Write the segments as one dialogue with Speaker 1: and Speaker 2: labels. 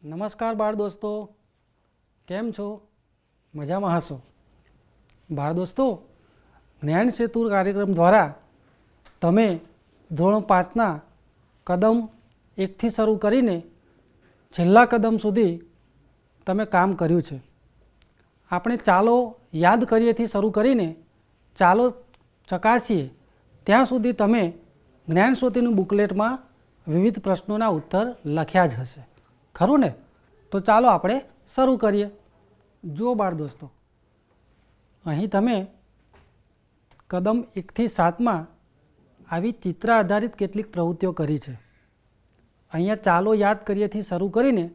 Speaker 1: નમસ્કાર બાળ દોસ્તો, કેમ છો? મજામાં હશો? બાળ દોસ્તો, જ્ઞાન સેતુ કાર્યક્રમ દ્વારા તમે ધોરણ 5ના કદમ 1થી શરૂ કરીને છેલ્લા કદમ સુધી તમે કામ કર્યું છે. આપણે ચાલો યાદ કરીએથી શરૂ કરીને ચાલો ચકાસીએ ત્યાં સુધી તમે જ્ઞાન સેતુની બુકલેટમાં વિવિધ પ્રશ્નોના ઉત્તર લખ્યા જ હશે, ખરું ને? તો ચાલો આપણે શરૂ કરીએ. જુઓ બાળ દોસ્તો, અહીં તમે કદમ 1થી 7માં આવી ચિત્ર આધારિત કેટલીક પ્રવૃત્તિઓ કરી છે. અહીંયા ચાલો યાદ કરીએથી શરૂ કરીને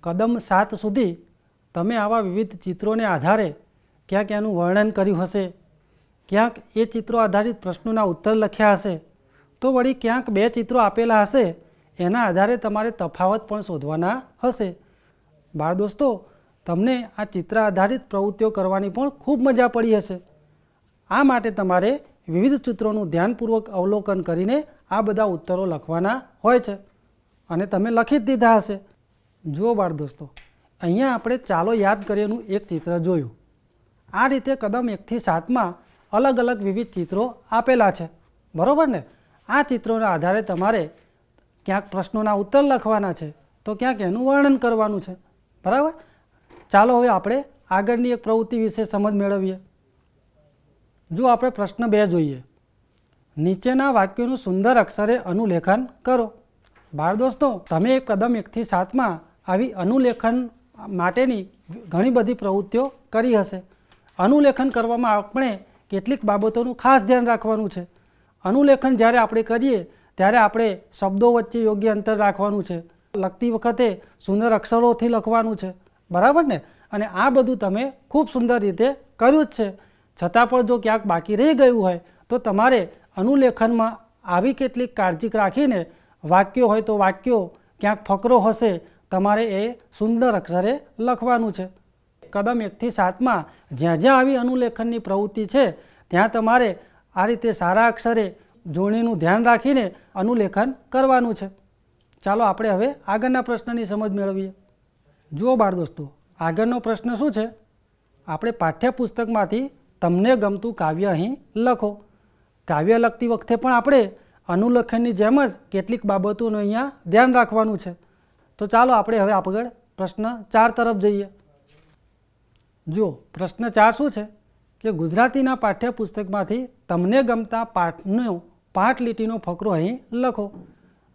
Speaker 1: કદમ 7 સુધી તમે આવા વિવિધ ચિત્રોને આધારે ક્યાંક એનું વર્ણન કર્યું હશે, ક્યાંક એ ચિત્રો આધારિત પ્રશ્નોના ઉત્તર લખ્યા હશે, તો વળી ક્યાંક 2 ચિત્રો આપેલા હશે, એના આધારે તમારે તફાવત પણ શોધવાના હશે. બાળ દોસ્તો, તમને આ ચિત્ર આધારિત પ્રવૃત્તિઓ કરવાની પણ ખૂબ મજા પડી હશે. આ માટે તમારે વિવિધ ચિત્રોનું ધ્યાનપૂર્વક અવલોકન કરીને આ બધા ઉત્તરો લખવાના હોય છે અને તમે લખી જ દીધા હશે. જુઓ બાળ દોસ્તો, અહીંયા આપણે ચાલો યાદ કરીએનું એક ચિત્ર જોયું. આ રીતે કદમ 1થી 7માં અલગ અલગ વિવિધ ચિત્રો આપેલા છે, બરાબર ને? આ ચિત્રોના આધારે તમારે ક્યાંક પ્રશ્નોના ઉત્તર લખવાના છે તો ક્યાંક એનું વર્ણન કરવાનું છે, બરાબર? ચાલો હવે આપણે આગળની એક પ્રવૃત્તિ વિશે સમજ મેળવીએ. જો આપણે પ્રશ્ન 2 જોઈએ. નીચેના વાક્યોનું સુંદર અક્ષરે અનુલેખન કરો. બાળ દોસ્તો, તમે કદમ 1થી 7માં આવી અનુલેખન માટેની ઘણી બધી પ્રવૃત્તિઓ કરી હશે. અનુલેખન કરવામાં આપણે કેટલીક બાબતોનું ખાસ ધ્યાન રાખવાનું છે. અનુલેખન જ્યારે આપણે કરીએ ત્યારે આપણે શબ્દો વચ્ચે યોગ્ય અંતર રાખવાનું છે. લખતી વખતે સુંદર અક્ષરોથી લખવાનું છે, બરાબર ને? અને આ બધું તમે ખૂબ સુંદર રીતે કર્યું જ છે. છતાં પણ જો ક્યાંક બાકી રહી ગયું હોય તો તમારે અનુલેખનમાં આવી કેટલીક કાળજી રાખીને વાક્યો હોય તો વાક્યો, ક્યાંક ફકરો હશે, તમારે એ સુંદર અક્ષરે લખવાનું છે. કદમ 1થી 7માં જ્યાં જ્યાં આવી અનુલેખનની પ્રવૃત્તિ છે ત્યાં તમારે આ રીતે સારા અક્ષરે જોડણીનું ધ્યાન રાખીને અનુલેખન કરવાનું છે. ચાલો આપણે હવે આગળના પ્રશ્નની સમજ મેળવીએ. જુઓ બાળ દોસ્તો, આગળનો પ્રશ્ન શું છે? આપણે પાઠ્યપુસ્તકમાંથી તમને ગમતું કાવ્ય અહીં લખો. કાવ્ય લખતી વખતે પણ આપણે અનુલેખનની જેમ જ કેટલીક બાબતોનું અહીંયા ધ્યાન રાખવાનું છે. તો ચાલો આપણે હવે આગળ પ્રશ્ન 4 તરફ જઈએ. જુઓ, પ્રશ્ન 4 શું છે કે ગુજરાતીના પાઠ્યપુસ્તકમાંથી તમને ગમતા પાઠનો 5 લીટીનો ફકરો અહીં લખો.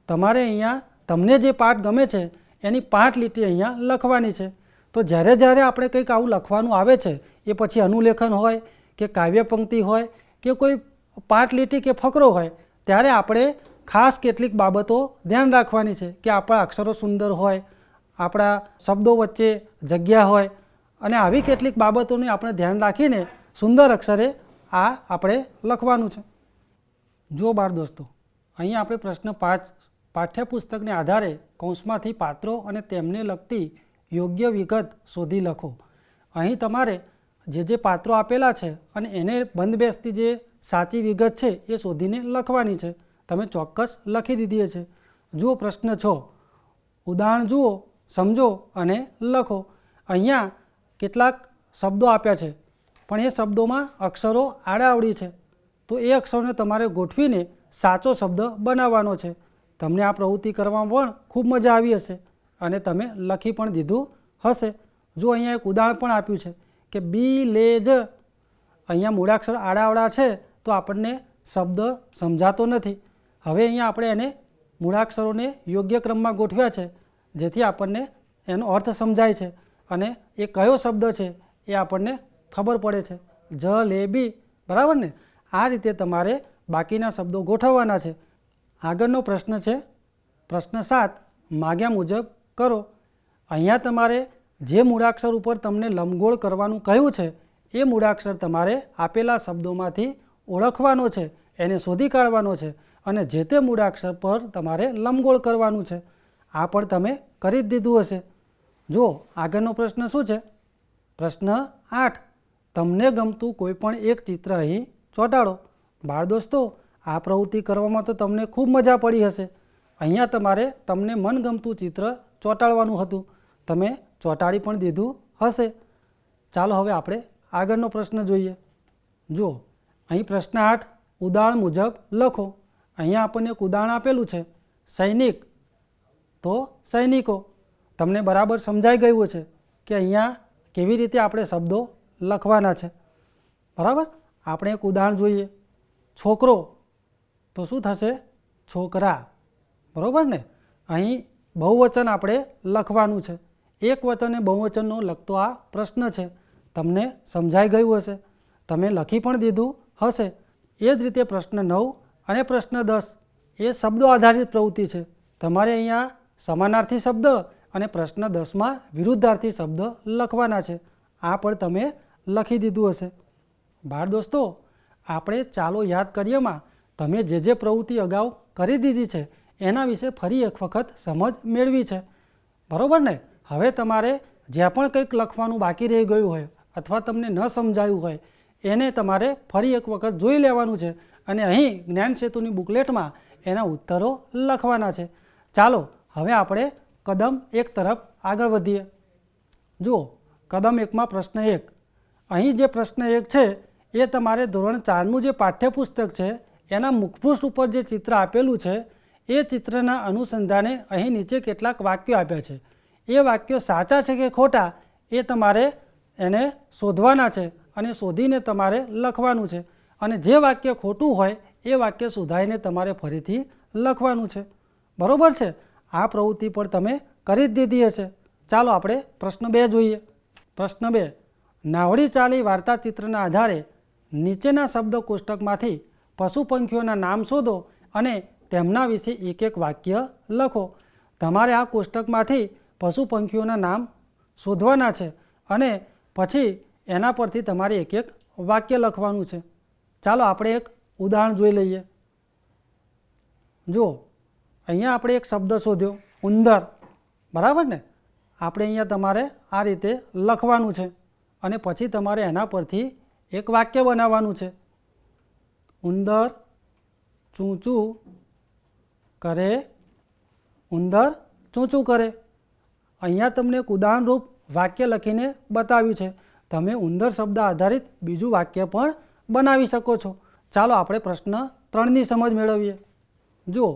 Speaker 1: તમારે અહીંયા તમને જે પાઠ ગમે છે એની 5 લીટી અહીંયા લખવાની છે. તો જ્યારે જ્યારે આપણે કંઈક આવું લખવાનું આવે છે, એ પછી અનુલેખન હોય કે કાવ્ય પંક્તિ હોય કે કોઈ 5 લીટી કે ફકરો હોય, ત્યારે આપણે ખાસ કેટલીક બાબતો ધ્યાન રાખવાની છે કે આપણા અક્ષરો સુંદર હોય, આપણા શબ્દો વચ્ચે જગ્યા હોય, અને આવી કેટલીક બાબતોને આપણે ધ્યાન રાખીને સુંદર અક્ષરે આ આપણે લખવાનું છે. જો બાળ દોસ્તો, અહીંયા આપણે પ્રશ્ન 5 પાઠ્યપુસ્તકને આધારે કૌંસમાંથી પાત્રો અને તેમને લગતી યોગ્ય વિગત શોધી લખો. અહીં તમારે જે પાત્રો આપેલા છે અને એને બંધબેસતી જે સાચી વિગત છે એ શોધીને લખવાની છે. તમે ચોક્કસ લખી દીધી છે. જુઓ પ્રશ્ન 6. ઉદાહરણ જુઓ, સમજો અને લખો. અહીંયા કેટલાક શબ્દો આપ્યા છે પણ એ શબ્દોમાં અક્ષરો આડાઅવળી છે, તો એ અક્ષરોને તમારે ગોઠવીને સાચો શબ્દ બનાવવાનો છે. તમને આ પ્રવૃત્તિ કરવામાં પણ ખૂબ મજા આવી હશે અને તમે લખી પણ દીધું હશે. જો અહીંયા એક ઉદાહરણ પણ આપ્યું છે કે બી લે જ. અહીંયા મૂળાક્ષર આડાઅવળા છે તો આપણને શબ્દ સમજાતો નથી. હવે અહીંયા આપણે એને મૂળાક્ષરોને યોગ્ય ક્રમમાં ગોઠવ્યા છે જેથી આપણને એનો અર્થ સમજાય છે અને એ કયો શબ્દ છે એ આપણને ખબર પડે છે. જ લે બી, બરાબર ને? આ રીતે તમારે બાકીના શબ્દો ગોઠવવાના છે. આગળનો પ્રશ્ન છે પ્રશ્ન 7. માગ્યા મુજબ કરો. અહીંયા તમારે જે મૂળાક્ષર ઉપર તમને લંબગોળ કરવાનું કહ્યું છે એ મૂળાક્ષર તમારે આપેલા શબ્દોમાંથી ઓળખવાનો છે, એને શોધી કાઢવાનો છે અને જે તે મૂળાક્ષર પર તમારે લંબગોળ કરવાનું છે. આ પણ તમે કરી જ દીધું હશે. જો આગળનો પ્રશ્ન શું છે? પ્રશ્ન 8. તમને ગમતું કોઈ પણ એક ચિત્ર અહીં ચોંટાડો. બાળ દોસ્તો, આ પ્રવૃત્તિ કરવામાં તો તમને ખૂબ મજા પડી હશે. અહીંયા તમારે તમને મનગમતું ચિત્ર ચોંટાડવાનું હતું. તમે ચોંટાડી પણ દીધું હશે। ચાલો હવે આપણે આગળનો પ્રશ્ન જોઈએ। જુઓ, અહીં પ્રશ્ન 8 ઉદાહરણ મુજબ લખો। અહીંયા આપણને એક ઉદાહરણ આપેલું છે, સૈનિક તો સૈનિકો। તમને બરાબર સમજાઈ ગયું છે કે અહીંયા કેવી રીતે આપણે શબ્દો લખવાના છે, બરાબર। આપણે એક ઉદાહરણ જોઈએ, છોકરો તો શું થશે? છોકરા, બરાબર ને। અહીં બહુવચન આપણે લખવાનું છે, એક વચન અને બહુવચનનો લખતો આ પ્રશ્ન છે। તમને સમજાઈ ગયું હશે, તમે લખી પણ દીધું હશે। એ જ રીતે પ્રશ્ન 9 અને પ્રશ્ન 10 એ શબ્દો આધારિત પ્રવૃત્તિ છે। તમારે અહીંયા સમાનાર્થી શબ્દ અને પ્રશ્ન 10માં વિરુદ્ધાર્થી શબ્દ લખવાના છે। આ પણ તમે લખી દીધું હશે। બાળ દોસ્તો, આપણે ચાલો યાદ કરીએમાં તમે જે પ્રવૃત્તિ અગાઉ કરી દીધી છે એના વિશે ફરી એક વખત સમજ મેળવી છે, બરાબર ને। હવે તમારે જ્યાં પણ કંઈક લખવાનું બાકી રહી ગયું હોય અથવા તમને ન સમજાયું હોય એને તમારે ફરી એક વખત જોઈ લેવાનું છે અને અહીં જ્ઞાન સેતુની બુકલેટમાં એના ઉત્તરો લખવાના છે। ચાલો હવે આપણે કદમ 1 તરફ આગળ વધીએ। જુઓ, કદમ 1માં પ્રશ્ન 1। અહીં જે પ્રશ્ન 1 છે એ તમારે ધોરણ 4નું જે પાઠ્યપુસ્તક છે એના મુખપૃષ્ઠ ઉપર જે ચિત્ર આપેલું છે એ ચિત્રના અનુસંધાને અહીં નીચે કેટલાક વાક્યો આપ્યા છે। એ વાક્યો સાચા છે કે ખોટા એ તમારે એને શોધવાના છે અને શોધીને તમારે લખવાનું છે અને જે વાક્ય ખોટું હોય એ વાક્ય સુધારીને તમારે ફરીથી લખવાનું છે, બરાબર છે। આ પ્રવૃત્તિ પણ તમે કરી જ દીધી હશે। ચાલો આપણે પ્રશ્ન 2 જોઈએ। પ્રશ્ન 2, નાવડી ચાલી વાર્તાચિત્રના આધારે નીચેના શબ્દ કોષ્ટકમાંથી પશુ પંખીઓના નામ શોધો અને તેમના વિશે એક એક વાક્ય લખો। તમારે આ કોષ્ટકમાંથી પશુ પંખીઓના નામ શોધવાના છે અને પછી એના પરથી તમારે એક એક વાક્ય લખવાનું છે। ચાલો આપણે એક ઉદાહરણ જોઈ લઈએ। જુઓ, અહીંયા આપણે એક શબ્દ શોધ્યો, ઉંદર, બરાબર ને। આપણે અહીંયા તમારે આ રીતે લખવાનું છે અને પછી તમારે એના પરથી એક વાક્ય બનાવવાનું છે। ઉંદર ચૂંચું કરે, ઉંદર ચૂંચું કરે। અહીંયા તમને એક ઉદાહરણરૂપ વાક્ય લખીને બતાવ્યું છે। તમે ઉંદર શબ્દ આધારિત બીજું વાક્ય પણ બનાવી શકો છો। ચાલો આપણે પ્રશ્ન 3ની સમજ મેળવીએ। જુઓ,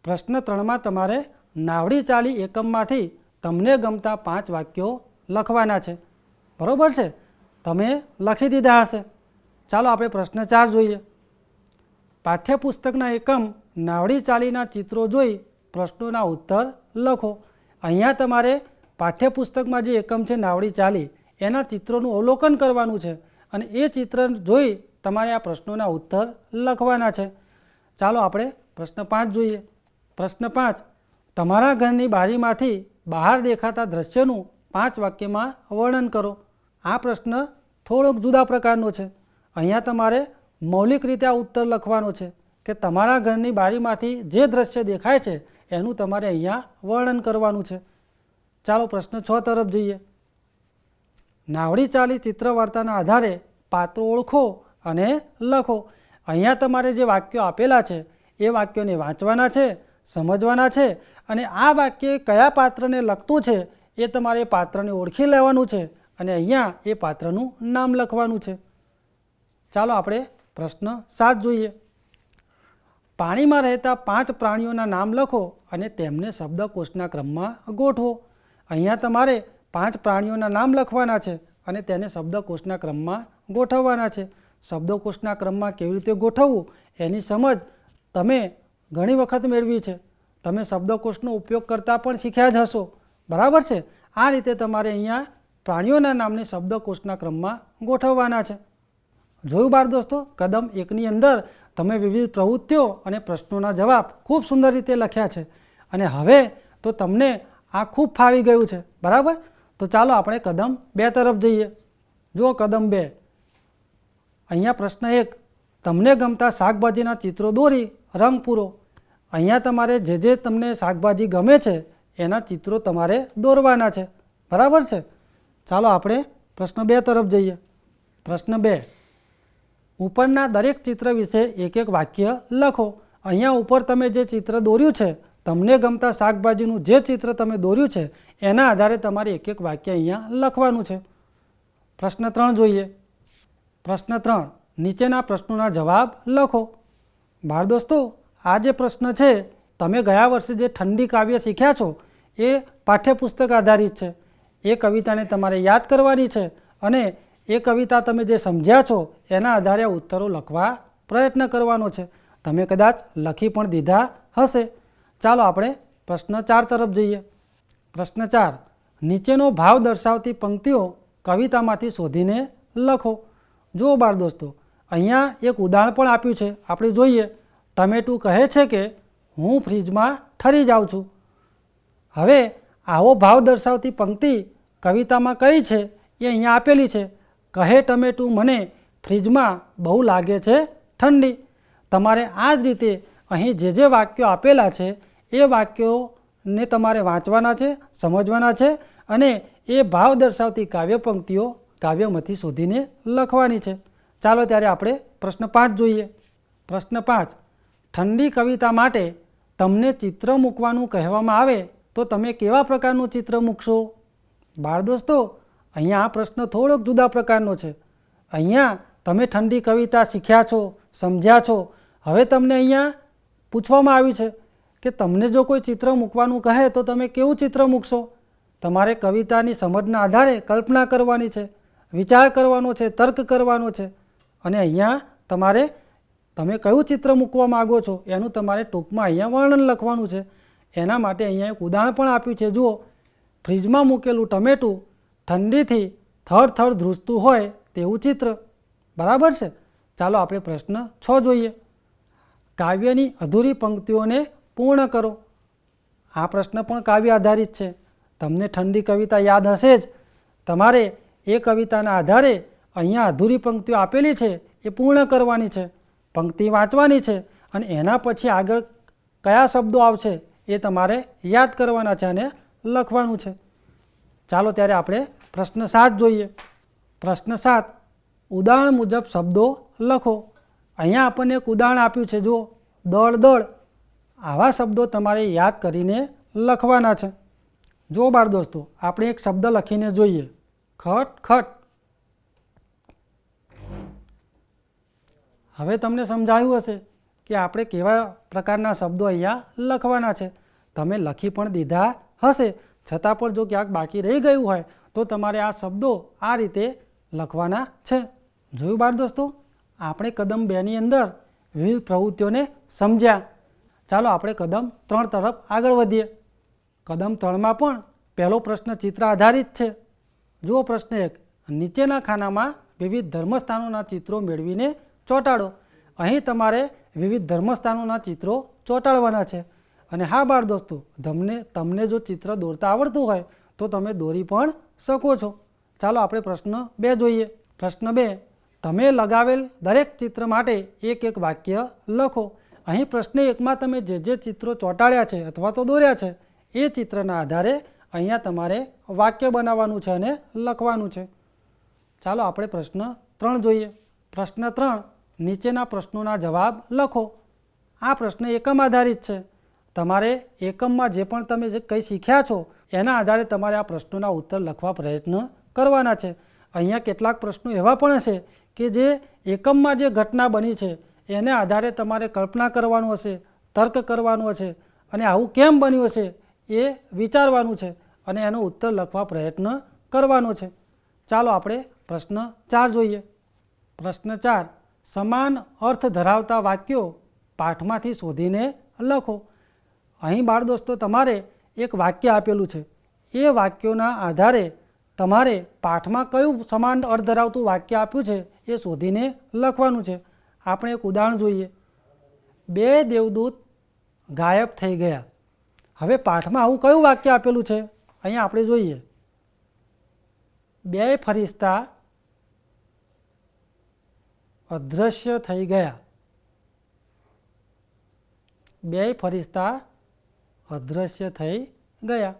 Speaker 1: પ્રશ્ન 3માં તમારે નાવડી ચાલી એકમમાંથી તમને ગમતા 5 વાક્યો લખવાના છે, બરાબર છે। તમે લખી દીધા હશે। ચાલો આપણે પ્રશ્ન 4 જોઈએ। પાઠ્યપુસ્તકના એકમ નાવડી ચાલીના ચિત્રો જોઈ પ્રશ્નોના ઉત્તર લખો। અહીંયા તમારે પાઠ્યપુસ્તકમાં જે એકમ છે નાવડી ચાલી એના ચિત્રોનું અવલોકન કરવાનું છે અને એ ચિત્ર જોઈ તમારે આ પ્રશ્નોના ઉત્તર લખવાના છે। ચાલો આપણે પ્રશ્ન 5 જોઈએ। પ્રશ્ન 5, તમારા ઘરની બારીમાંથી બહાર દેખાતા દ્રશ્યનું 5 વાક્યમાં વર્ણન કરો। આ પ્રશ્ન થોડોક જુદા પ્રકારનો છે। અહીંયા તમારે મૌલિક રીતે આ ઉત્તર લખવાનો છે કે તમારા ઘરની બારીમાંથી જે દ્રશ્ય દેખાય છે એનું તમારે અહીંયા વર્ણન કરવાનું છે। ચાલો પ્રશ્ન 6 તરફ જઈએ। નાવડી ચાલી ચિત્ર વાર્તાના આધારે પાત્રો ઓળખો અને લખો। અહીંયા તમારે જે વાક્યો આપેલા છે એ વાક્યોને વાંચવાના છે, સમજવાના છે અને આ વાક્ય કયા પાત્રને લગતું છે એ તમારે પાત્રને ઓળખી લેવાનું છે અને અહીંયા એ પાત્રનું નામ લખવાનું છે। ચાલો આપણે પ્રશ્ન 7 જોઈએ। પાણીમાં રહેતા 5 પ્રાણીઓના નામ લખો અને તેમને શબ્દકોશના ક્રમમાં ગોઠવો। અહીંયા તમારે 5 પ્રાણીઓના નામ લખવાના છે અને તેને શબ્દકોશના ક્રમમાં ગોઠવવાના છે। શબ્દકોશના ક્રમમાં કેવી રીતે ગોઠવવું એની સમજ તમે ઘણી વખત મેળવી છે। તમે શબ્દકોશનો ઉપયોગ કરતા પણ શીખ્યા જ હશો, બરાબર છે। આ રીતે તમારે અહીંયા પ્રાણીઓના નામને શબ્દકોશના ક્રમમાં ગોઠવવાના છે। જોયું બાળ દોસ્તો, કદમ 1ની અંદર તમે વિવિધ પ્રવૃત્તિઓ અને પ્રશ્નોના જવાબ ખૂબ સુંદર રીતે લખ્યા છે અને હવે તો તમને આ ખૂબ ફાવી ગયું છે, બરાબર। તો ચાલો આપણે કદમ 2 તરફ જઈએ। જુઓ, કદમ 2, અહીંયા પ્રશ્ન 1, તમને ગમતા શાકભાજીના ચિત્રો દોરી રંગ પૂરો। અહીંયા તમારે જે તમને શાકભાજી ગમે છે એના ચિત્રો તમારે દોરવાના છે, બરાબર છે। ચાલો આપણે પ્રશ્ન 2 તરફ જઈએ। પ્રશ્ન 2, ઉપરના દરેક ચિત્ર વિશે એક એક વાક્ય લખો। અહીંયા ઉપર તમે જે ચિત્ર દોર્યું છે, તમને ગમતા શાકભાજીનું જે ચિત્ર તમે દોર્યું છે એના આધારે તમારે એક એક વાક્ય અહીંયા લખવાનું છે. પ્રશ્ન 3 જોઈએ. પ્રશ્ન 3, નીચેના પ્રશ્નોના જવાબ લખો. બાળ દોસ્તો, આ જે પ્રશ્ન છે, તમે ગયા વર્ષે જે ઠંડી કાવ્ય શીખ્યા છો એ પાઠ્યપુસ્તક આધારિત છે. એ કવિતાને તમારે યાદ કરવાની છે અને એ કવિતા તમે જે સમજ્યા છો એના આધારે ઉત્તરો લખવા પ્રયત્ન કરવાનો છે. તમે કદાચ લખી પણ દીધા હશે. ચાલો આપણે પ્રશ્ન 4 તરફ જઈએ. પ્રશ્ન 4, નીચેનો ભાવ દર્શાવતી પંક્તિઓ કવિતામાંથી શોધીને લખો. જુઓ બાળ દોસ્તો, અહીંયા એક ઉદાહરણ પણ આપ્યું છે. આપણે જોઈએ. ટમેટું કહે છે કે હું ફ્રીજમાં ઠરી જાઉં છું. હવે આવો ભાવ દર્શાવતી પંક્તિ કવિતામાં કઈ છે એ અહીંયા આપેલી છે. કહે ટમેટું મને ફ્રીજમાં બહુ લાગે છે ઠંડી. તમારે આ જ રીતે અહીં જે વાક્યો આપેલા છે એ વાક્યોને તમારે વાંચવાના છે, સમજવાના છે અને એ ભાવ દર્શાવતી કાવ્ય પંક્તિઓ કાવ્યમાંથી શોધીને લખવાની છે. ચાલો ત્યારે આપણે પ્રશ્ન 5 જોઈએ. પ્રશ્ન 5, ઠંડી કવિતા માટે તમને ચિત્ર મૂકવાનું કહેવામાં આવે તો તમે કેવા પ્રકારનું ચિત્ર મૂકશો? બાળ દોસ્તો, અહીંયા આ પ્રશ્ન થોડોક જુદા પ્રકારનો છે. અહીંયા તમે ઠંડી કવિતા શીખ્યા છો, સમજ્યા છો. હવે તમને અહીંયા પૂછવામાં આવ્યું છે કે તમને જો કોઈ ચિત્ર મૂકવાનું કહે તો તમે કેવું ચિત્ર મૂકશો? તમારે કવિતાની સમજના આધારે કલ્પના કરવાની છે, વિચાર કરવાનો છે, તર્ક કરવાનો છે અને અહીંયા તમે કયું ચિત્ર મૂકવા માગો છો એનું તમારે ટૂંકમાં અહીંયા વર્ણન લખવાનું છે. એના માટે અહીંયા એક ઉદાહરણ પણ આપ્યું છે. જુઓ, ફ્રીજમાં મૂકેલું ટમેટું ઠંડીથી થરથર ધ્રુજતું હોય તેવું ચિત્ર. બરાબર છે. ચાલો આપણે પ્રશ્ન 6 જોઈએ. કાવ્યની અધૂરી પંક્તિઓને પૂર્ણ કરો. આ પ્રશ્ન પણ કાવ્ય આધારિત છે. તમને ઠંડી કવિતા યાદ હશે જ. તમારે એ કવિતાના આધારે અહીંયા અધૂરી પંક્તિઓ આપેલી છે એ પૂર્ણ કરવાની છે, પંક્તિ વાંચવાની છે અને એના પછી આગળ કયા શબ્દો આવશે એ તમારે યાદ કરવાના છે અને લખવાનું છે. ચાલો ત્યારે આપણે પ્રશ્ન 7 જોઈએ. પ્રશ્ન 7, ઉદાહરણ મુજબ શબ્દો લખો. અહીંયા આપણને એક ઉદાહરણ આપ્યું છે. જુઓ, દળ દળ. આવા શબ્દો તમારે યાદ કરીને લખવાના છે. જો બાળ દોસ્તો, આપણે એક શબ્દ લખીને જોઈએ. ખટ ખટ. હવે તમને સમજાયું હશે કે આપણે કેવા પ્રકારના શબ્દો અહીંયા લખવાના છે. તમે લખી પણ દીધા હશે, છતાં પણ જો ક્યાંક બાકી રહી ગયું હોય તો તમારે આ શબ્દો આ રીતે લખવાના છે. જોયું બાળ દોસ્તો, આપણે કદમ 2 ની અંદર વિવિધ પ્રવૃત્તિઓને સમજ્યા. ચાલો આપણે કદમ 3 તરફ આગળ વધીએ. કદમ 3માં પણ પહેલો પ્રશ્ન ચિત્ર આધારિત છે. જુઓ પ્રશ્ન 1, નીચેના ખાનામાં વિવિધ ધર્મસ્થાનોના ચિત્રો મેળવીને ચોંટાડો. અહીં તમારે વિવિધ ધર્મસ્થાનોના ચિત્રો ચોંટાડવાના છે. અને હા બાળ દોસ્તો, તમને જો ચિત્ર દોરતા આવડતું હોય તો તમે દોરી પણ શકો છો. ચાલો આપણે પ્રશ્ન 2 જોઈએ. પ્રશ્ન 2, તમે લગાવેલ દરેક ચિત્ર માટે એક એક વાક્ય લખો. અહીં પ્રશ્ન 1માં તમે જે ચિત્રો ચોંટાડ્યા છે અથવા તો દોર્યા છે એ ચિત્રના આધારે અહીંયા તમારે વાક્ય બનાવવાનું છે અને લખવાનું છે. ચાલો આપણે પ્રશ્ન 3 જોઈએ. પ્રશ્ન 3, નીચેના પ્રશ્નોના જવાબ લખો. આ પ્રશ્ન એકમ આધારિત છે. તમારે એકમમાં જે પણ તમે કંઈ શીખ્યા છો એના આધારે તમારે આ પ્રશ્નોના ઉત્તર લખવા પ્રયત્ન કરવાના છે. અહીંયા કેટલાક પ્રશ્નો એવા પણ હશે કે જે એકમમાં જે ઘટના બની છે એને આધારે તમારે કલ્પના કરવાનું હશે, તર્ક કરવાનું હશે અને આવું કેમ બન્યું હશે એ વિચારવાનું છે અને એનો ઉત્તર લખવા પ્રયત્ન કરવાનો છે. ચાલો આપણે પ્રશ્ન 4 જોઈએ. પ્રશ્ન 4, સમાન અર્થ ધરાવતા વાક્યો પાઠમાંથી શોધીને લખો. અહીં બાળ દોસ્તો તમારે એક વાક્ય આપેલું છે. એ વાક્યોના આધારે તમારે પાઠમાં કયું સમાન અર્થ ધરાવતું વાક્ય આપ્યું છે એ શોધીને લખવાનું છે. આપણે એક ઉદાહરણ જોઈએ. 2 દેવદૂત ગાયબ થઈ ગયા. હવે પાઠમાં આવું કયું વાક્ય આપેલું છે અહીંયા આપણે જોઈએ. 2 ફરિશ્તા અદૃશ્ય થઈ ગયા. 2 ફરિશ્તા અદૃશ્ય થઈ ગયા.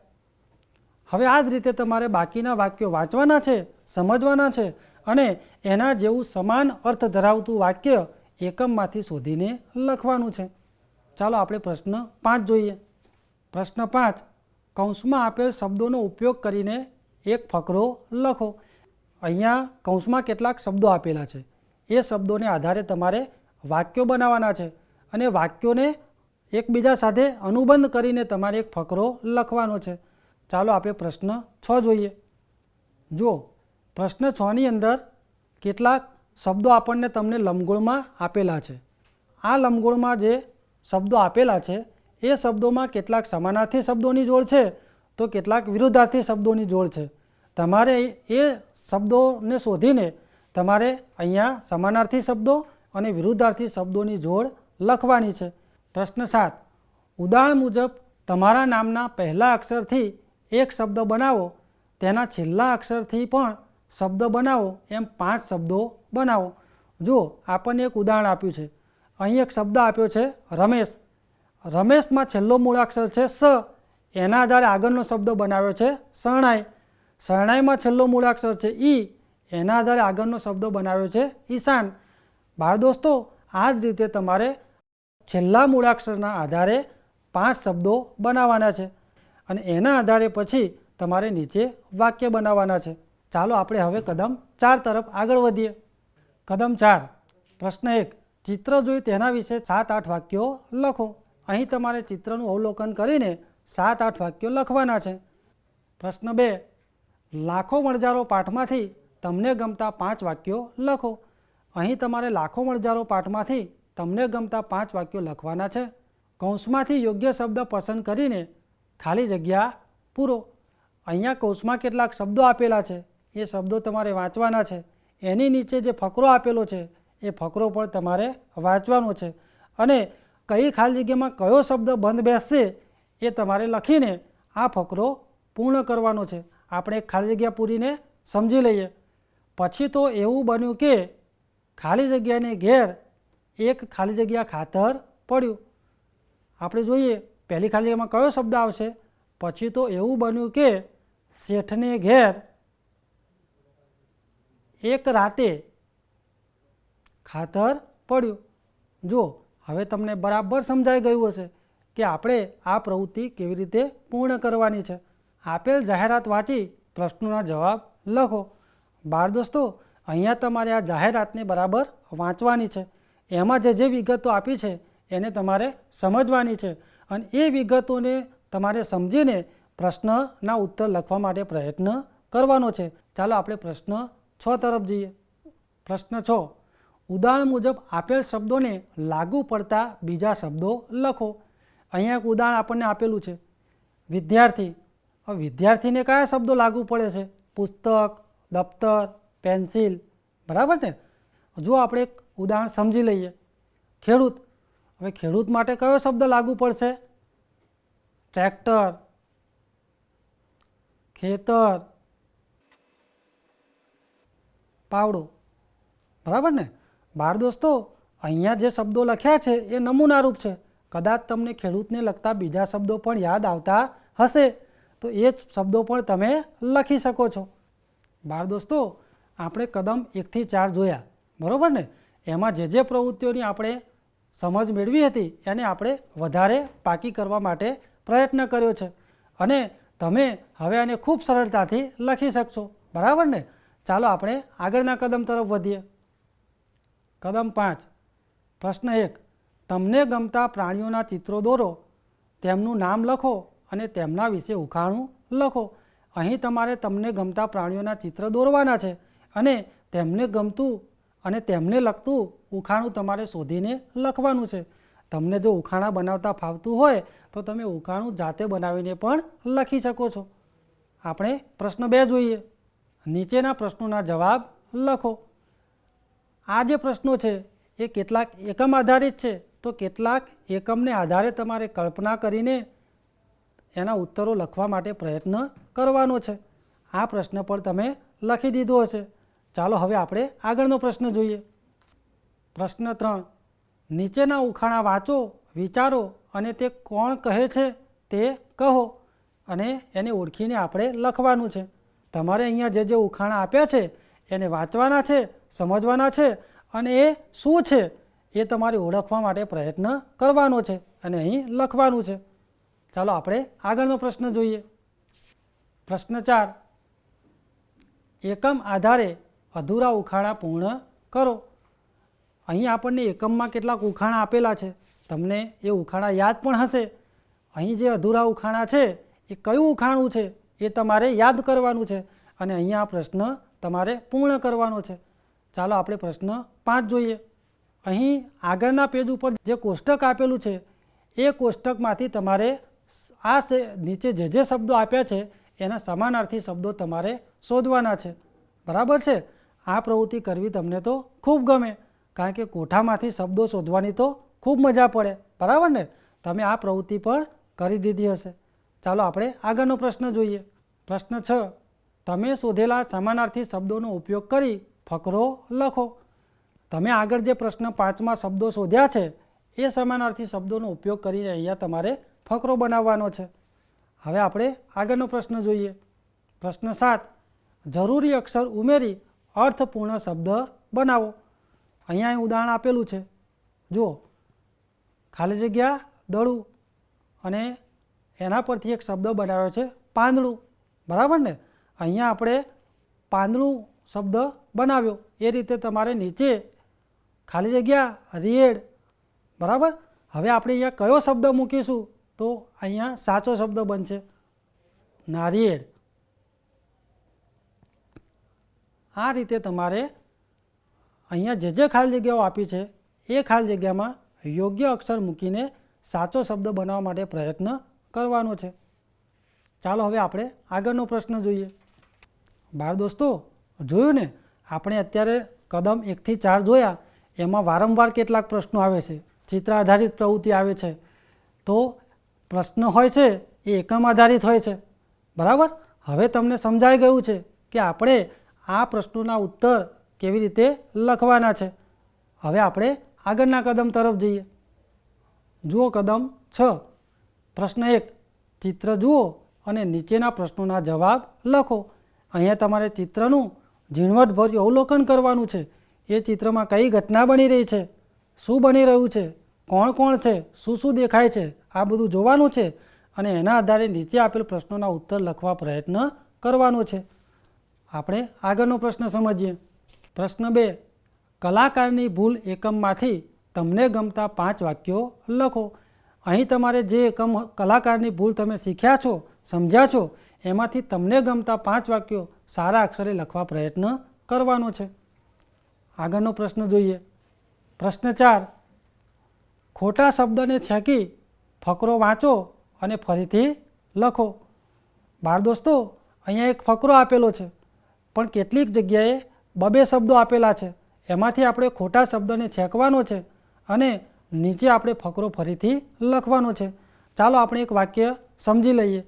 Speaker 1: હવે આ જ રીતે તમારે બાકીના વાક્યો વાંચવાના છે, સમજવાના છે અને એના જેવું સમાન અર્થ ધરાવતું વાક્ય એકમમાંથી શોધીને લખવાનું છે. ચાલો આપણે પ્રશ્ન 5 જોઈએ. પ્રશ્ન 5, કૌંસમાં આપેલ શબ્દોનો ઉપયોગ કરીને એક ફકરો લખો. અહીંયા કૌંસમાં કેટલાક શબ્દો આપેલા છે. એ શબ્દોને આધારે તમારે વાક્યો બનાવવાના છે અને વાક્યોને એકબીજા સાથે અનુબંધ કરીને તમારે એક ફકરો લખવાનો છે. ચાલો આપણે પ્રશ્ન 6 જોઈએ. જો પ્રશ્ન 6ની અંદર કેટલાક શબ્દો આપણને તમને લંબગોળમાં આપેલા છે. આ લંબગોળમાં જે શબ્દો આપેલા છે એ શબ્દોમાં કેટલાક સમાનાર્થી શબ્દોની જોડ છે તો કેટલાક વિરુદ્ધાર્થી શબ્દોની જોડ છે. તમારે એ શબ્દોને શોધીને તમારે અહીંયા સમાનાર્થી શબ્દો અને વિરુદ્ધાર્થી શબ્દોની જોડ લખવાની છે. પ્રશ્ન 7. ઉદાહરણ મુજબ તમારા નામના પહેલા અક્ષરથી એક શબ્દ બનાવો, તેના છેલ્લા અક્ષરથી પણ શબ્દ બનાવો, એમ 5 શબ્દો બનાવો. જો આપણને એક ઉદાહરણ આપ્યું છે. અહીં એક શબ્દ આપ્યો છે રમેશ. રમેશમાં છેલ્લો મૂળાક્ષર છે સ, એના આધારે આગળનો શબ્દ બનાવ્યો છે શરણાઈ. શરણાઈમાં છેલ્લો મૂળાક્ષર છે ઈ, એના આધારે આગળનો શબ્દ બનાવ્યો છે ઈશાન. બાળ દોસ્તો, આ જ રીતે તમારે છેલ્લા મૂળાક્ષરના આધારે 5 શબ્દો બનાવવાના છે અને એના આધારે પછી તમારે નીચે વાક્ય બનાવવાના છે. ચાલો આપણે હવે કદમ 4 તરફ આગળ વધીએ. કદમ 4. પ્રશ્ન 1. ચિત્ર જોઈ તેના વિશે 7-8 વાક્યો લખો. અહીં તમારે ચિત્રનું અવલોકન કરીને 7-8 વાક્યો લખવાના છે. પ્રશ્ન 2. લાખો વણજારો પાઠમાંથી તમને ગમતા 5 વાક્યો લખો. અહીં તમારે લાખો વણજારો પાઠમાંથી તમને ગમતા 5 વાક્યો લખવાના છે. કૌંસમાંથી યોગ્ય શબ્દ પસંદ કરીને ખાલી જગ્યા પૂરો. અહીંયા કૌંસમાં કેટલાક શબ્દો આપેલા છે, એ શબ્દો તમારે વાંચવાના છે. એની નીચે જે ફકરો આપેલો છે એ ફકરો પણ તમારે વાંચવાનો છે અને કઈ ખાલી જગ્યામાં કયો શબ્દ બંધ બેસશે એ તમારે લખીને આ ફકરો પૂર્ણ કરવાનો છે. આપણે એક ખાલી જગ્યા પૂરીને સમજી લઈએ. પછી તો એવું બન્યું કે ખાલી જગ્યાને ઘેર એક ખાલી જગ્યા ખાતર પડ્યું. આપણે જોઈએ પહેલી ખાલી જગ્યામાં કયો શબ્દ આવશે. પછી તો એવું બન્યું કે શેઠને ઘેર એક રાતે ખાતર પડ્યું. જો હવે તમને બરાબર સમજાઈ ગયું હશે કે આપણે આ પ્રવૃત્તિ કેવી રીતે પૂર્ણ કરવાની છે. આપેલ જાહેરાત વાંચી પ્રશ્નોના જવાબ લખો. બાળ દોસ્તો, અહીંયા તમારે આ જાહેરાતને બરાબર વાંચવાની છે. એમાં જે વિગતો આપી છે એને તમારે સમજવાની છે અને એ વિગતોને તમારે સમજીને પ્રશ્નના ઉત્તર લખવા માટે પ્રયત્ન કરવાનો છે. ચાલો આપણે પ્રશ્ન 6 તરફ જઈએ. પ્રશ્ન 6. ઉદાહરણ મુજબ આપેલ શબ્દોને લાગુ પડતા બીજા શબ્દો લખો. અહીંયા એક ઉદાહરણ આપણને આપેલું છે વિદ્યાર્થી. હવે વિદ્યાર્થીને કયા શબ્દો લાગુ પડે છે? પુસ્તક, દફતર, પેન્સિલ. બરાબર ને? જો આપણે એક ઉદાહરણ સમજી લઈએ. ખેડૂત. હવે ખેડૂત માટે કયો શબ્દ લાગુ પડશે? ટ્રેક્ટર, ખેતર, પાવડો. બરાબર ને? બાળ દોસ્તો, અહીંયા જે શબ્દો લખ્યા છે એ નમૂનારૂપ છે. કદાચ તમને ખેડૂતને લગતા બીજા શબ્દો પણ યાદ આવતા હશે તો એ શબ્દો પણ તમે લખી શકો છો. બાળ દોસ્તો, આપણે કદમ 1 થી 4 જોયા. બરાબર ને? એમાં જે પ્રવૃત્તિઓની આપણે સમજ મેળવી હતી એને આપણે વધારે પાકી કરવા માટે પ્રયત્ન કર્યો છે અને તમે હવે આને ખૂબ સરળતાથી લખી શકશો. બરાબર ને? ચાલો આપણે આગળના કદમ તરફ વધીએ. કદમ 5. પ્રશ્ન 1. તમને ગમતા પ્રાણીઓના ચિત્રો દોરો, તેમનું નામ લખો અને તેમના વિશે ઉખાણું લખો. અહીં તમારે તમને ગમતા પ્રાણીઓના ચિત્ર દોરવાના છે અને તેમને ગમતું અને તેમને લગતું ઉખાણું તમારે શોધીને લખવાનું છે. તમને જો ઉખાણા બનાવતા ફાવતું હોય તો તમે ઉખાણું જાતે બનાવીને પણ લખી શકો છો. આપણે પ્રશ્ન 2 જોઈએ. નીચેના પ્રશ્નોના જવાબ લખો. આ જે પ્રશ્નો છે એ કેટલાક એકમ આધારિત છે તો કેટલાક એકમને આધારે તમારે કલ્પના કરીને એના ઉત્તરો લખવા માટે પ્રયત્ન કરવાનો છે. આ પ્રશ્ન પણ તમે લખી દીધો હશે. ચાલો હવે આપણે આગળનો પ્રશ્ન જોઈએ. પ્રશ્ન 3. નીચેના ઉખાણા વાંચો, વિચારો અને તે કોણ કહે છે તે કહો અને એને ઓળખીને આપણે લખવાનું છે. તમારે અહીંયા જે ઉખાણા આપ્યા છે એને વાંચવાના છે, સમજવાના છે અને એ શું છે એ તમારે ઓળખવા માટે પ્રયત્ન કરવાનો છે અને અહીં લખવાનું છે. ચાલો આપણે આગળનો પ્રશ્ન જોઈએ. પ્રશ્ન 4, એકમ આધારે અધૂરા ઉખાણા પૂર્ણ કરો. અહીં આપણને એકમમાં કેટલાક ઉખાણા આપેલા છે. તમને એ ઉખાણા યાદ પણ હશે. અહીં જે અધૂરા ઉખાણા છે એ કયું ઉખાણું છે એ તમારે યાદ કરવાનું છે અને અહીંયા આ પ્રશ્ન તમારે પૂર્ણ કરવાનો છે. ચાલો આપણે પ્રશ્ન 5 જોઈએ. અહીં આગળના પેજ ઉપર જે કોષ્ટક આપેલું છે એ કોષ્ટકમાંથી તમારે આ નીચે જે શબ્દો આપ્યા છે એના સમાનાર્થી શબ્દો તમારે શોધવાના છે. બરાબર છે. આ પ્રવૃત્તિ કરવી તમને તો ખૂબ ગમે, કારણ કે કોઠામાંથી શબ્દો શોધવાની તો ખૂબ મજા પડે. બરાબર ને? તમે આ પ્રવૃત્તિ પણ કરી દીધી હશે. ચાલો આપણે આગળનો પ્રશ્ન જોઈએ. પ્રશ્ન 6, તમે શોધેલા સમાનાર્થી શબ્દોનો ઉપયોગ કરી ફકરો લખો. તમે આગળ જે પ્રશ્ન 5માં શબ્દો શોધ્યા છે એ સમાનાર્થી શબ્દોનો ઉપયોગ કરીને અહીંયા તમારે ફકરો બનાવવાનો છે. હવે આપણે આગળનો પ્રશ્ન જોઈએ. પ્રશ્ન 7, જરૂરી અક્ષર ઉમેરી અર્થપૂર્ણ શબ્દ બનાવો. અહીંયા ઉદાહરણ આપેલું છે. જુઓ, ખાલી જગ્યા દડું અને એના પરથી એક શબ્દ બનાવ્યો છે પાંદડું. બરાબર ને? અહીંયા આપણે પાંદડું શબ્દ બનાવ્યો. એ રીતે તમારે નીચે ખાલી જગ્યા રેડ. બરાબર. હવે આપણે અહીંયા કયો શબ્દ મૂકીશું? તો અહીંયા સાચો શબ્દ બનશે નારિયેળ. આ રીતે તમારે અહીંયા જે ખાલી જગ્યાઓ આપી છે એ ખાલી જગ્યામાં યોગ્ય અક્ષર મૂકીને સાચો શબ્દ બનાવવા માટે પ્રયત્ન કરવાનો છે. ચાલો હવે આપણે આગળનો પ્રશ્ન જોઈએ. બાળ દોસ્તો, જોયું ને, આપણે અત્યારે કદમ 1 થી 4 જોયા. એમાં વારંવાર કેટલાક પ્રશ્નો આવે છે. ચિત્ર આધારિત પ્રવૃત્તિ આવે છે. તો પ્રશ્ન હોય છે એ એકમ આધારિત હોય છે. બરાબર. હવે તમને સમજાઈ ગયું છે કે આપણે આ પ્રશ્નોના ઉત્તર કેવી રીતે લખવાના છે. હવે આપણે આગળના કદમ તરફ જઈએ. જુઓ કદમ 6. પ્રશ્ન 1, ચિત્ર જુઓ અને નીચેના પ્રશ્નોના જવાબ લખો. અહીંયા તમારે ચિત્રનું ઝીણવટભર્યું અવલોકન કરવાનું છે. એ ચિત્રમાં કઈ ઘટના બની રહી છે, શું બની રહ્યું છે, કોણ કોણ છે, શું શું દેખાય છે, આ બધું જોવાનું છે અને એના આધારે નીચે આપેલ પ્રશ્નોના ઉત્તર લખવા પ્રયત્ન કરવાનો છે. આપણે આગળનો પ્રશ્ન સમજીએ. પ્રશ્ન 2, કલાકારની ભૂલ એકમમાંથી તમને ગમતા 5 વાક્યો લખો. અહીં તમારે જે એકમ કલાકારની ભૂલ તમે શીખ્યા છો, સમજ્યા છો, એમાંથી તમને ગમતા 5 વાક્યો સારા અક્ષરે લખવા પ્રયત્ન કરવાનો છે. આગળનો પ્રશ્ન જોઈએ. પ્રશ્ન 4, ખોટા શબ્દને છેકી ફકરો વાંચો અને ફરીથી લખો. બાળ દોસ્તો, અહીંયા એક ફકરો આપેલો છે પણ કેટલીક જગ્યાએ 2 શબ્દો આપેલા છે. એમાંથી આપણે ખોટા શબ્દને છેકવાનો છે અને નીચે આપણે ફકરો ફરીથી લખવાનો છે. ચાલો આપણે એક વાક્ય સમજી લઈએ.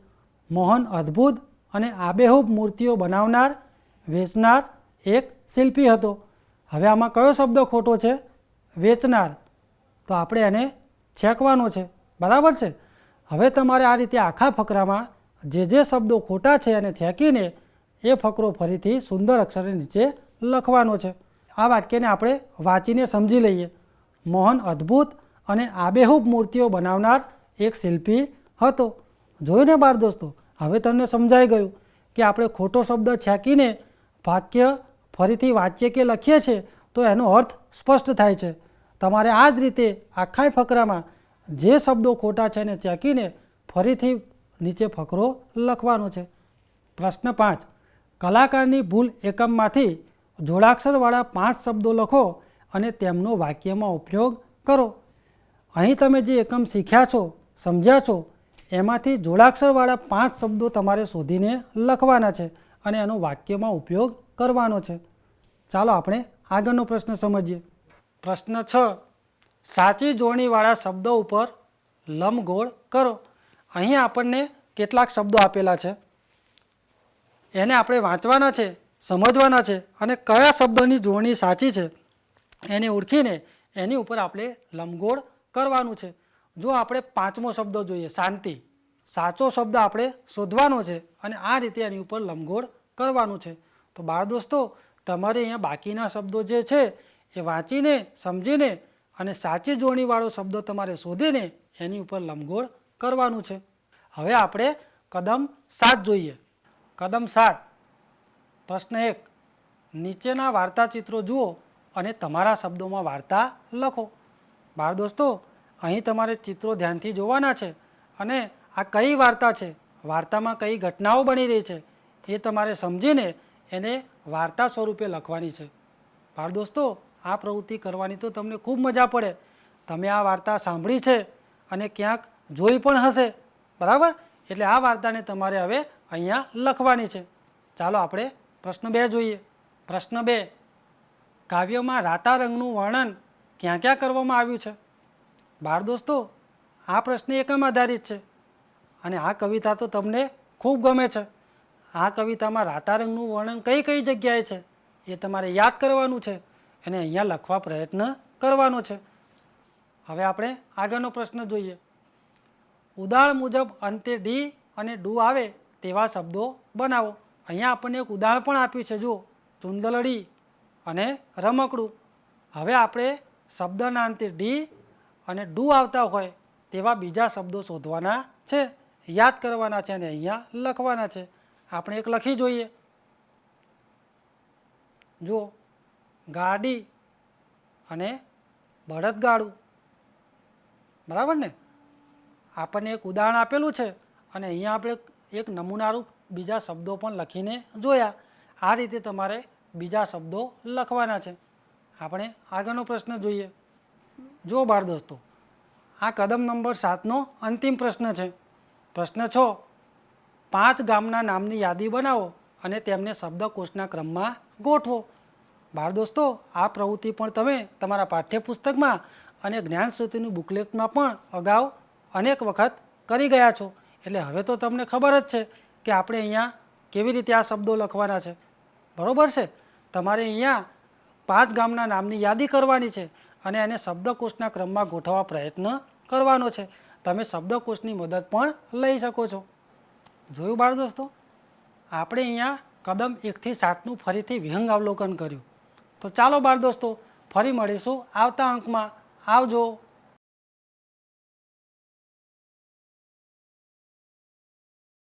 Speaker 1: મોહન અદ્ભુત અને આબેહૂબ મૂર્તિઓ બનાવનાર, વેચનાર એક શિલ્પી હતો. હવે આમાં કયો શબ્દ ખોટો છે? વેચનાર. તો આપણે એને છેકવાનો છે. બરાબર છે. હવે તમારે આ રીતે આખા ફકરામાં જે શબ્દો ખોટા છે એને છેકીને એ ફકરો ફરીથી સુંદર અક્ષરે નીચે લખવાનો છે. આ વાક્યને આપણે વાંચીને સમજી લઈએ. મોહન અદ્ભુત અને આબેહૂબ મૂર્તિઓ બનાવનાર એક શિલ્પી હતો. જોયું ને બાળ દોસ્તો? હવે તમને સમજાઈ ગયું કે આપણે ખોટો શબ્દ છેકીને વાક્ય ફરીથી વાંચીએ કે લખીએ છીએ તો એનો અર્થ સ્પષ્ટ થાય છે. તમારે આ જ રીતે આખા ફકરામાં જે શબ્દો ખોટા છે એને ચેકીને ફરીથી નીચે ફકરો લખવાનો છે. પ્રશ્ન 5, કલાકારની ભૂલ એકમમાંથી જોડાક્ષરવાળા 5 શબ્દો લખો અને તેમનો વાક્યમાં ઉપયોગ કરો. અહીં તમે જે એકમ શીખ્યા છો, સમજ્યા છો, એમાંથી જોડાક્ષરવાળા 5 શબ્દો તમારે શોધીને લખવાના છે અને એનો વાક્યમાં ઉપયોગ કરવાનો છે. ચાલો આપણે આગળનો પ્રશ્ન સમજીએ. પ્રશ્ન 6, સાચી જોડણીવાળા શબ્દો ઉપર લંબગોળ કરો. અહીં આપણને કેટલાક શબ્દો આપેલા છે. એને આપણે વાંચવાના છે, સમજવાના છે અને કયા શબ્દની જોડણી સાચી છે એને ઓળખીને એની ઉપર આપણે લંબગોળ કરવાનું છે. જો આપણે 5મો શબ્દ જોઈએ, શાંતિ. સાચો શબ્દ આપણે શોધવાનો છે અને આ રીતે એની ઉપર લંબગોળ કરવાનું છે. તો બાળ દોસ્તો, તમારે અહીંયા બાકીના શબ્દો જે છે એ વાંચીને, સમજીને અને સાચી જોડણીવાળો શબ્દ તમારે શોધીને એની ઉપર લંબગોળ કરવાનું છે. હવે આપણે કદમ 7 જોઈએ. કદમ 7, પ્રશ્ન 1, નીચેના વાર્તા ચિત્રો જુઓ અને તમારા શબ્દોમાં વાર્તા લખો. બાળ દોસ્તો, અહીં તમારે ચિત્રો ધ્યાનથી જોવાના છે અને આ કઈ વાર્તા છે, વાર્તામાં કઈ ઘટનાઓ બની રહી છે એ તમારે સમજીને એને વાર્તા સ્વરૂપે લખવાની છે. બાળ દોસ્તો, આ પ્રવૃત્તિ કરવાની તો તમને ખૂબ મજા પડે. તમે આ વાર્તા સાંભળી છે અને ક્યાંક જોઈ પણ હશે, બરાબર? એટલે આ વાર્તાને તમારે હવે અહીંયા લખવાની છે. ચાલો આપણે પ્રશ્ન 2 જોઈએ. પ્રશ્ન 2, કાવ્યમાં રાતા રંગનું વર્ણન ક્યાં ક્યાં કરવામાં આવ્યું છે? બાળ દોસ્તો, આ પ્રશ્ન એકમ આધારિત છે અને આ કવિતા તો તમને ખૂબ ગમે છે. આ કવિતામાં રાતા રંગનું વર્ણન કઈ કઈ જગ્યાએ છે એ તમારે યાદ કરવાનું છે અને અહીંયા લખવા પ્રયત્ન કરવાનો છે. હવે આપણે આગળનો પ્રશ્ન જોઈએ. ઉદાહરણ મુજબ અંતે ડી અને ડુ આવે તેવા શબ્દો બનાવો. અહીંયા આપણને એક ઉદાહરણ પણ આપ્યું છે, જુઓ, ચુંદલડી અને રમકડું. હવે આપણે શબ્દના અંતે ડી અને ડુ આવતા હોય તેવા બીજા શબ્દો શોધવાના છે, યાદ કરવાના છે અને અહીંયા લખવાના છે. આપણે એક લખી જોઈએ. જુઓ, ગાડી અને બળદગાડું, બરાબર ને? આપણને એક ઉદાહરણ આપેલું છે અને અહીંયા આપણે એક નમૂનારૂપ બીજા શબ્દો પણ લખીને જોયા. આ રીતે તમારે બીજા શબ્દો લખવાના છે. આપણે આગળનો પ્રશ્ન જોઈએ. જો બાળ દોસ્તો, આ કદમ નંબર 7નો અંતિમ પ્રશ્ન છે. પ્રશ્ન 6, 5 ગામના નામની યાદી બનાવો અને તેમને શબ્દકોશના ક્રમમાં ગોઠવો. બાળ દોસ્તો, આ પ્રવૃત્તિ પણ તમે તમારા પાઠ્યપુસ્તકમાં અને જ્ઞાનસ્રોતની બુકલેટમાં પણ અગાઉ અનેક વખત કરી ગયા છો. એટલે હવે તો તમને ખબર જ છે કે આપણે અહીંયા કેવી રીતે આ શબ્દો લખવાના છે, બરાબર છે? તમારે અહીંયા 5 ગામના નામની યાદી કરવાની છે અને એને શબ્દકોશના ક્રમમાં ગોઠવવા પ્રયત્ન કરવાનો છે. તમે શબ્દકોશની મદદ પણ લઈ શકો છો. જોયું બાળ દોસ્તો? આપણે અહીંયા કદમ 1 થી 7નું ફરીથી વિહંગ અવલોકન કર્યું. તો ચાલો બાળ દોસ્તો, ફરી મળીશું આવતા અંકમાં. આવજો.